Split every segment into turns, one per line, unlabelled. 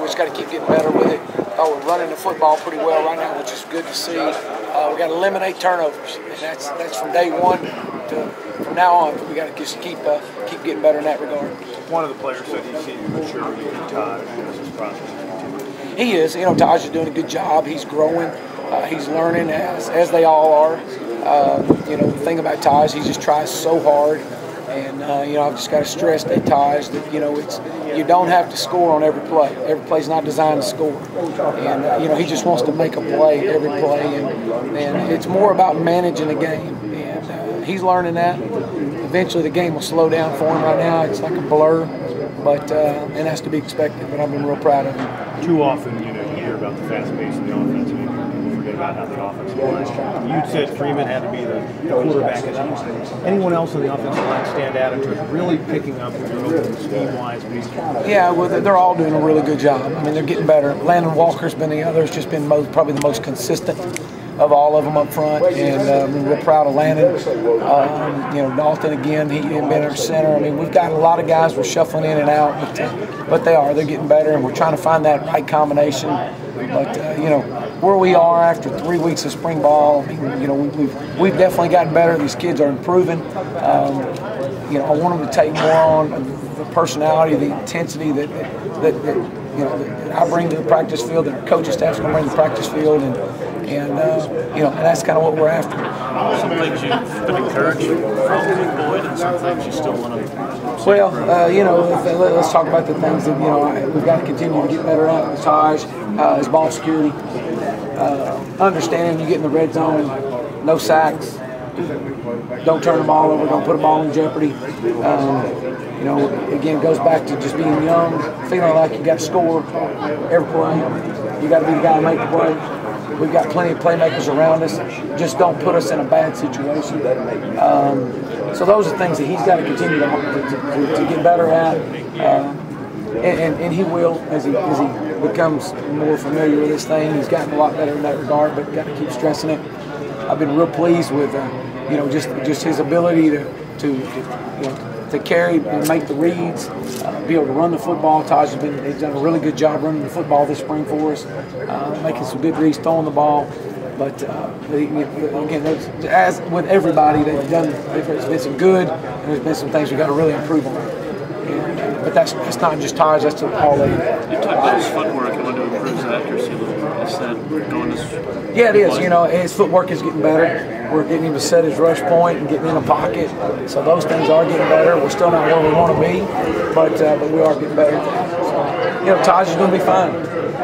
we just got to keep getting better with it. We're running the football pretty well right now, which is good to see. We got to eliminate turnovers, and that's from day one to from now on. We got to just keep getting better in that regard.
One of the players said he's seen the maturity in Todd as this process.
He is. You know, Taj is doing a good job. He's growing. He's learning as they all are. You know, the thing about Taj, he just tries so hard. And, you know, I've just got to stress that, Taj, that, you know, you don't have to score on every play. Every play's not designed to score. And, you know, he just wants to make a play, every play. And it's more about managing the game. And he's learning that. Eventually the game will slow down for him. Right now it's like a blur. But, and that's to be expected. But I've been real proud of him.
Too often, you know, you hear about the fast pace of the offense. About how the offense plays. You said Freeman had to be the quarterback at that. Anyone else on the offensive line stand out in terms of really picking up what you're looking scheme-wise?
Yeah, well, they're all doing a really good job. I mean, they're getting better. Landon Walker's been the other. It's just been probably the most consistent of all of them up front, and we're proud of Landon. You know, Dalton again, he had been our center. I mean, we've got a lot of guys we're shuffling in and out, but they're getting better, and we're trying to find that right combination. But you know, where we are after 3 weeks of spring ball, I mean, you know, we've definitely gotten better. These kids are improving. You know, I want them to take more on the personality, the intensity that you know that I bring to the practice field, that our coaching staff's going to bring to the practice field, and you know, and that's kind of what we're after.
Some things you've been encouraged from Boyd, and some things you still want to.
Well, you know, let's talk about the things that, you know, we've got to continue to get better at. Taj, his ball security, understanding you get in the red zone, no sacks, don't turn the ball over, don't put a ball in jeopardy. You know, again, it goes back to just being young, feeling like you got to score every play. You got to be the guy to make the play. We've got plenty of playmakers around us. Just don't put us in a bad situation. So those are things that he's got to continue to get better at, and he will as he becomes more familiar with this thing. He's gotten a lot better in that regard, but got to keep stressing it. I've been real pleased with you know, just his ability to carry and make the reads, be able to run the football. Taj he's done a really good job running the football this spring for us, making some good reads, throwing the ball. But again, as with everybody, there's been some good, and there's been some things we've got to really improve on. But that's not just Taj, that's all of it.
You talked about his footwork and want to improve his accuracy a little bit. Is that going to?
Yeah, it is. You know, his footwork is getting better. We're getting him to set his rush point and getting in a pocket. So those things are getting better. We're still not where we want to be, but we are getting better. So, you know, Taj is going to be fine.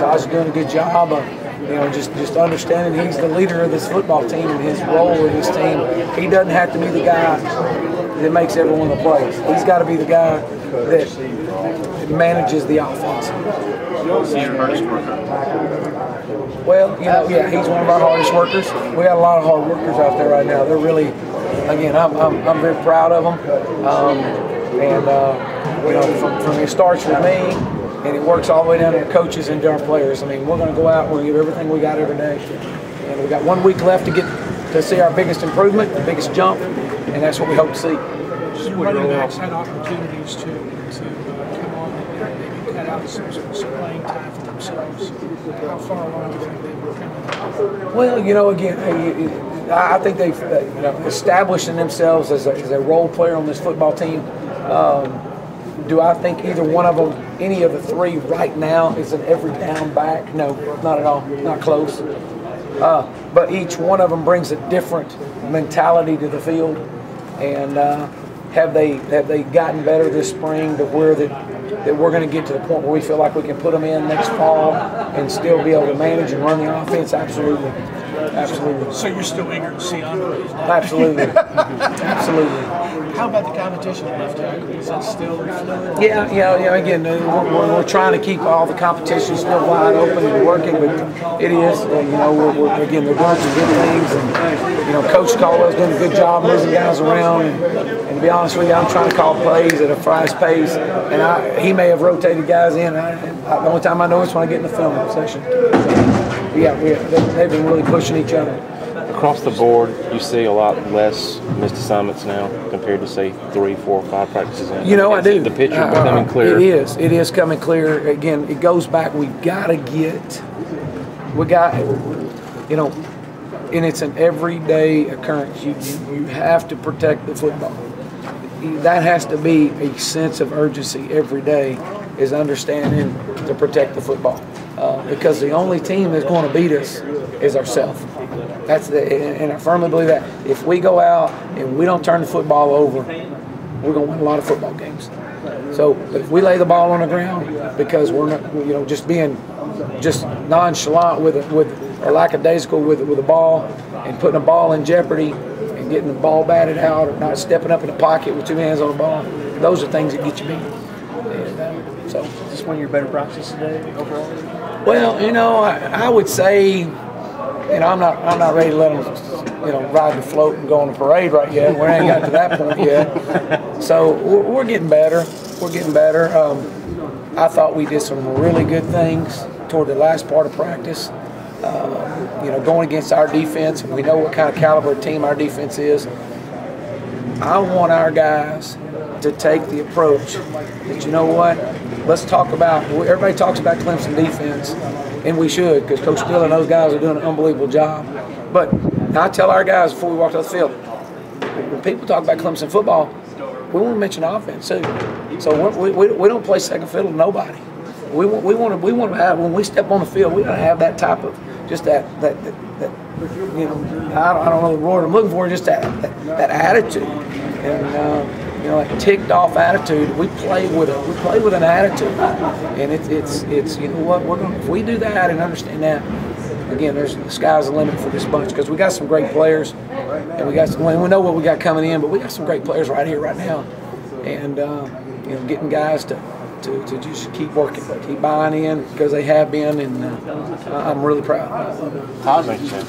Taj is doing a good job of, you know, just understanding he's the leader of this football team and his role in this team. He doesn't have to be the guy that makes every one of the plays. He's got to be the guy that manages the offense.
Who's your hardest worker?
Well, you know, yeah, he's one of our hardest workers. We got a lot of hard workers out there right now. They're really, again, I'm very proud of them. You know, from it starts with me, and it works all the way down to the coaches and to our players. I mean, we're going to go out and we're going to give everything we got every day. And we got 1 week left to see our biggest improvement, the biggest jump, and that's what we hope to see.
Some running backs had opportunities to come on and maybe cut out some playing time for themselves. How far along do you think they were coming?
Well, you know, again, I think they've you know, establishing themselves as a role player on this football team. Do I think either one of them, any of the three right now, is an every down back? No, not at all, not close. But each one of them brings a different mentality to the field, and have they gotten better this spring to where that we're going to get to the point where we feel like we can put them in next fall and still be able to manage and run the offense? Absolutely. Absolutely.
So you're still eager to see Andre?
Absolutely. Absolutely.
How about the competition left tackle? Is that still fluid?
Yeah. Again, we're trying to keep all the competition still wide open and working, but it is. You know, again, they're doing some good things, and you know, Coach Caldwell's doing a good job moving guys around. And to be honest with you, I'm trying to call plays at a fast pace, and he may have rotated guys in. The only time I know is when I get in the film session. So, yeah, they've been really pushing each other.
across the board, you see a lot less missed assignments now compared to, say, 3, 4, 5 practices in.
You know, I do.
The picture becoming clear.
It is. It is coming clear. Again, it goes back. We got, you know, and it's an everyday occurrence. You have to protect the football. That has to be a sense of urgency every day, is understanding to protect the football. Because the only team that's going to beat us is ourselves. And I firmly believe that if we go out and we don't turn the football over, we're going to win a lot of football games. So if we lay the ball on the ground because we're not, you know, just being just nonchalant or lackadaisical with the ball and putting the ball in jeopardy and getting the ball batted out or not stepping up in the pocket with 2 hands on the ball, those are things that get you beat. And, so
is this one of your better practices today overall?
Well, you know, I would say, you know, I'm not ready to let them, you know, ride the float and go on a parade right yet. We ain't got to that point yet. So we're getting better. We're getting better. I thought we did some really good things toward the last part of practice. You know, going against our defense, and we know what kind of caliber of team our defense is. I want our guys to take the approach that, you know what, let's talk about, everybody talks about Clemson defense, and we should, because Coach Steele and those guys are doing an unbelievable job. But I tell our guys before we walk off the field, when people talk about Clemson football, we want to mention offense too. So we don't play second fiddle to nobody. We want to have, when we step on the field, we got to have that type of, just that you know, I don't know the word I'm looking for, just that attitude, and you know, that ticked off attitude. We play with an attitude, and it's you know what, we're gonna, if we do that and understand that, again, the sky's the limit for this bunch, because we got some great players, and we know what we got coming in, but we got some great players right here, right now, and you know, getting guys to just keep working, keep buying in, because they have been, and I'm really proud.
Todd makes sense.